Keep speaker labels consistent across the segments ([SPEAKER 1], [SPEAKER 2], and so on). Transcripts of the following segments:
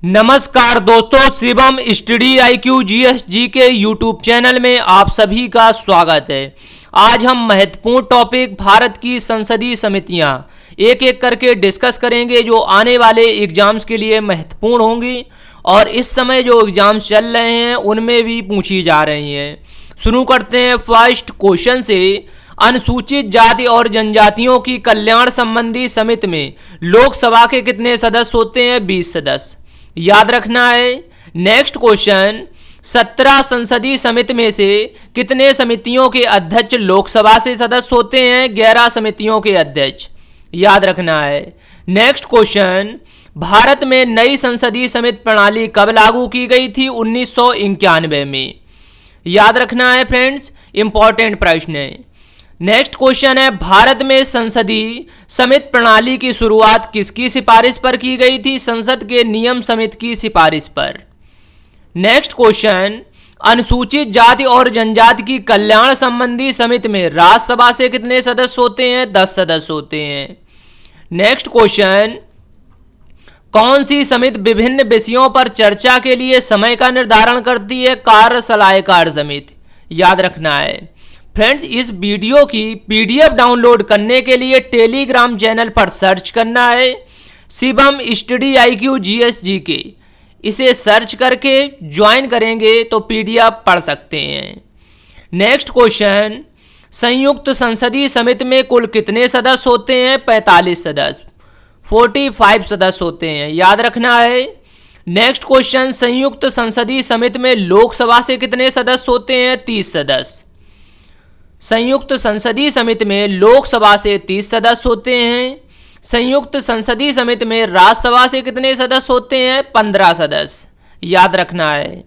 [SPEAKER 1] नमस्कार दोस्तों, Shivam study IQ GSG के यूट्यूब चैनल में आप सभी का स्वागत है। आज हम महत्वपूर्ण टॉपिक भारत की संसदीय समितियां एक एक करके डिस्कस करेंगे जो आने वाले एग्जाम्स के लिए महत्वपूर्ण होंगी और इस समय जो एग्जाम्स चल रहे हैं उनमें भी पूछी जा रही हैं। शुरू करते हैं फर्स्ट क्वेश्चन से। अनुसूचित जाति और जनजातियों की कल्याण संबंधी समिति में लोकसभा के कितने सदस्य होते हैं? 20 सदस्य। याद रखना है। नेक्स्ट क्वेश्चन, 17 संसदीय समिति में से कितने समितियों के अध्यक्ष लोकसभा से सदस्य होते हैं? 11 समितियों के अध्यक्ष। याद रखना है। नेक्स्ट क्वेश्चन, भारत में नई संसदीय समिति प्रणाली कब लागू की गई थी? 1991 में। याद रखना है फ्रेंड्स, इंपॉर्टेंट प्रश्न है। नेक्स्ट क्वेश्चन है, भारत में संसदीय समिति प्रणाली की शुरुआत किसकी सिफारिश पर की गई थी? संसद के नियम समिति की सिफारिश पर। नेक्स्ट क्वेश्चन, अनुसूचित जाति और जनजाति की कल्याण संबंधी समिति में राज्यसभा से कितने सदस्य होते हैं? 10 सदस्य होते हैं। नेक्स्ट क्वेश्चन, कौन सी समिति विभिन्न विषयों पर चर्चा के लिए समय का निर्धारण करती है? कार्य सलाहकार समिति। याद रखना है। फ्रेंड्स, इस वीडियो की PDF डाउनलोड करने के लिए टेलीग्राम चैनल पर सर्च करना है शिवम स्टडी IQ GSG के। इसे सर्च करके ज्वाइन करेंगे तो PDF पढ़ सकते हैं। नेक्स्ट क्वेश्चन, संयुक्त संसदीय समिति में कुल कितने सदस्य होते हैं? 45 सदस्य। 45 सदस्य होते हैं। याद रखना है। नेक्स्ट क्वेश्चन, संयुक्त संसदीय समिति में लोकसभा से कितने सदस्य होते हैं? 30 सदस्य। संयुक्त संसदीय समिति में लोकसभा से 30 सदस्य होते हैं। संयुक्त संसदीय समिति में राज्यसभा से कितने सदस्य होते हैं? 15 सदस्य। याद रखना है।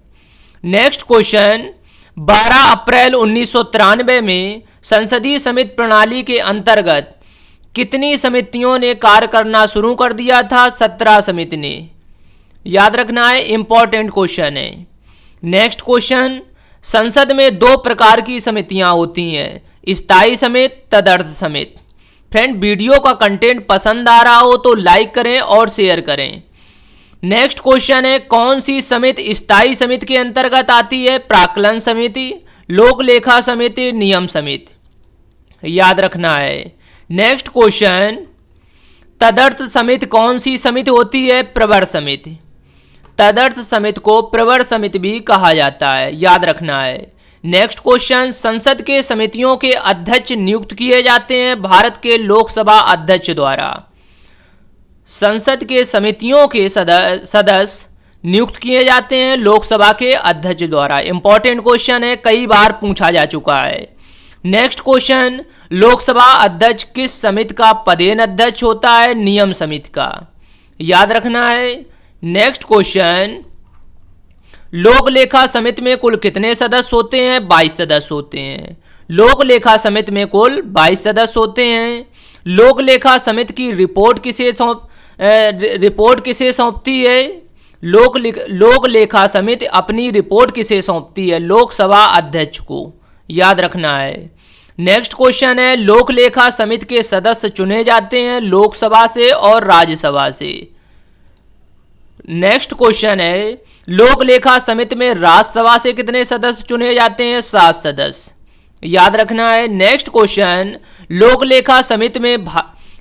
[SPEAKER 1] नेक्स्ट क्वेश्चन, 12 अप्रैल 1993 में संसदीय समिति प्रणाली के अंतर्गत कितनी समितियों ने कार्य करना शुरू कर दिया था? 17 समिति ने। याद रखना है, इंपॉर्टेंट क्वेश्चन है। नेक्स्ट क्वेश्चन, संसद में 2 प्रकार की समितियां होती हैं, स्थायी समिति, तदर्थ समिति। फ्रेंड, वीडियो का कंटेंट पसंद आ रहा हो तो लाइक करें और शेयर करें। नेक्स्ट क्वेश्चन है, कौन सी समिति स्थायी समिति के अंतर्गत आती है? प्राक्कलन समिति, लोक लेखा समिति, नियम समिति। याद रखना है। नेक्स्ट क्वेश्चन, तदर्थ समिति कौन सी समिति होती है? प्रवर समिति। तदर्थ समिति को प्रवर समिति भी कहा जाता है। याद रखना है। नेक्स्ट क्वेश्चन, संसद के समितियों के अध्यक्ष नियुक्त किए जाते हैं भारत के लोकसभा अध्यक्ष द्वारा। संसद के समितियों के सदस्य नियुक्त किए जाते हैं लोकसभा के अध्यक्ष द्वारा। इंपॉर्टेंट क्वेश्चन है, कई बार पूछा जा चुका है। नेक्स्ट क्वेश्चन, लोकसभा अध्यक्ष किस समिति का पदेन अध्यक्ष होता है? नियम समिति का। याद रखना है। नेक्स्ट क्वेश्चन, लोक लेखा समिति में कुल कितने सदस्य होते हैं? 22 सदस्य होते हैं। लोक लेखा समिति में कुल 22 सदस्य होते हैं। लोक लेखा समिति की रिपोर्ट किसे सौंपती है? लोक लेखा समिति अपनी रिपोर्ट किसे सौंपती है? लोकसभा अध्यक्ष को। याद रखना है। नेक्स्ट क्वेश्चन है, लोक लेखा समिति के सदस्य चुने जाते हैं लोकसभा से और राज्यसभा से। नेक्स्ट क्वेश्चन है, लोक लेखा समिति में राज्यसभा से कितने सदस्य चुने जाते हैं? 7 सदस्य। याद रखना है। नेक्स्ट क्वेश्चन, लोक लेखा समिति में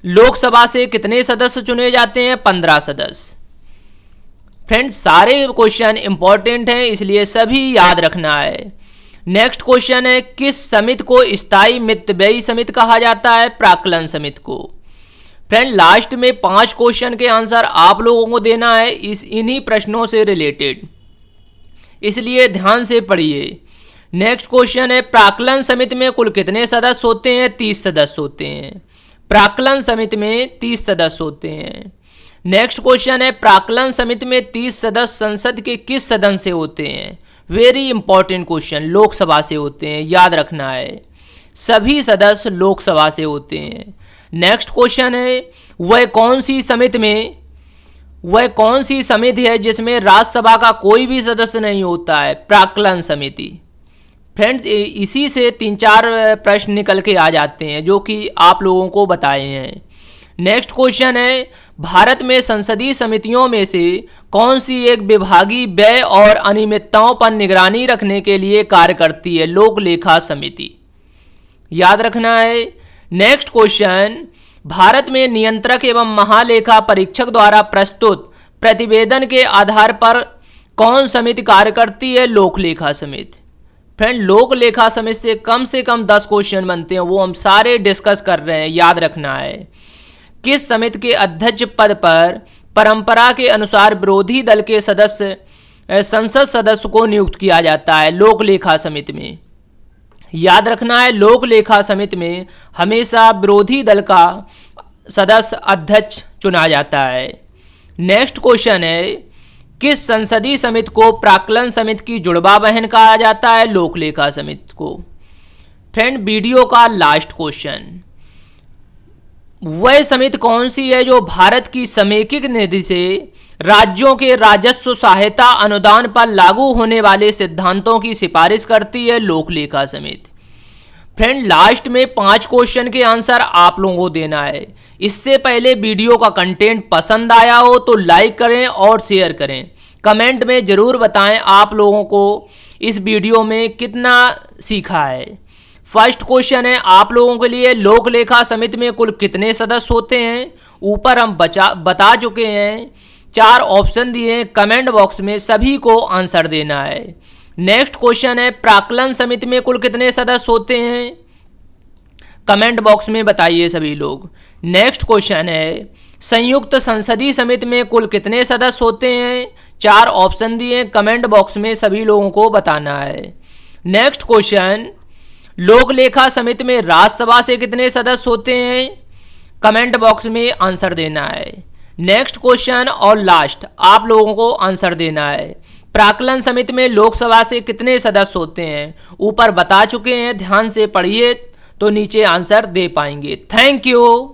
[SPEAKER 1] लोकसभा से कितने सदस्य चुने जाते हैं? 15 सदस्य। फ्रेंड्स, सारे क्वेश्चन इंपॉर्टेंट हैं इसलिए सभी याद रखना है। नेक्स्ट क्वेश्चन है, किस समिति को स्थायी मितव्ययी समिति कहा जाता है? प्राक्कलन समिति को। फ्रेंड, लास्ट में 5 क्वेश्चन के आंसर आप लोगों को देना है इन्हीं प्रश्नों से रिलेटेड, इसलिए ध्यान से पढ़िए। नेक्स्ट क्वेश्चन है, प्राक्कलन समिति में कुल कितने सदस्य होते हैं? 30 सदस्य होते हैं। प्राक्कलन समिति में 30 सदस्य होते हैं। नेक्स्ट क्वेश्चन है, प्राक्कलन समिति में 30 सदस्य संसद के किस सदन से होते हैं? वेरी इंपॉर्टेंट क्वेश्चन, लोकसभा से होते हैं। याद रखना है, सभी सदस्य लोकसभा से होते हैं। नेक्स्ट क्वेश्चन है, वह कौन सी समिति है जिसमें राज्यसभा का कोई भी सदस्य नहीं होता है? प्राक्कलन समिति। फ्रेंड्स, इसी से 3-4 प्रश्न निकल के आ जाते हैं जो कि आप लोगों को बताए हैं। नेक्स्ट क्वेश्चन है, भारत में संसदीय समितियों में से कौन सी एक विभागीय व्यय और अनियमितताओं पर निगरानी रखने के लिए कार्य करती है? लोक लेखा समिति, याद रखना है। नेक्स्ट क्वेश्चन, भारत में नियंत्रक एवं महालेखा परीक्षक द्वारा प्रस्तुत प्रतिवेदन के आधार पर कौन समिति कार्य करती है? लोक लेखा समिति। फ्रेंड, लोक लेखा समिति से कम 10 क्वेश्चन बनते हैं, वो हम सारे डिस्कस कर रहे हैं, याद रखना है। किस समिति के अध्यक्ष पद पर परंपरा के अनुसार विरोधी दल के संसद सदस्य को नियुक्त किया जाता है? लोक लेखा समिति में, याद रखना है। लोक लेखा समिति में हमेशा विरोधी दल का सदस्य अध्यक्ष चुना जाता है। नेक्स्ट क्वेश्चन है, किस संसदीय समिति को प्राक्कलन समिति की जुड़वा बहन कहा जाता है? लोक लेखा समिति को। फ्रेंड, वीडियो का लास्ट क्वेश्चन, वह समिति कौन सी है जो भारत की समेकित निधि से राज्यों के राजस्व सहायता अनुदान पर लागू होने वाले सिद्धांतों की सिफारिश करती है? लोक लेखा समिति। फ्रेंड, लास्ट में 5 क्वेश्चन के आंसर आप लोगों को देना है। इससे पहले वीडियो का कंटेंट पसंद आया हो तो लाइक करें और शेयर करें। कमेंट में ज़रूर बताएं आप लोगों को इस वीडियो में कितना सीखा है। फर्स्ट क्वेश्चन है आप लोगों के लिए, लोक लेखा समिति में कुल कितने सदस्य होते हैं? ऊपर हम बता चुके हैं, 4 ऑप्शन दिए हैं, कमेंट बॉक्स में सभी को आंसर देना है। नेक्स्ट क्वेश्चन है, प्राक्कलन समिति में कुल कितने सदस्य होते हैं? कमेंट बॉक्स में बताइए सभी लोग। नेक्स्ट क्वेश्चन है, संयुक्त संसदीय समिति में कुल कितने सदस्य होते हैं? 4 ऑप्शन दिए, कमेंट बॉक्स में सभी लोगों को बताना है। नेक्स्ट क्वेश्चन, लोक लेखा समिति में राज्यसभा से कितने सदस्य होते हैं? कमेंट बॉक्स में आंसर देना है। नेक्स्ट क्वेश्चन और लास्ट आप लोगों को आंसर देना है, प्राक्कलन समिति में लोकसभा से कितने सदस्य होते हैं? ऊपर बता चुके हैं, ध्यान से पढ़िए तो नीचे आंसर दे पाएंगे। Thank you.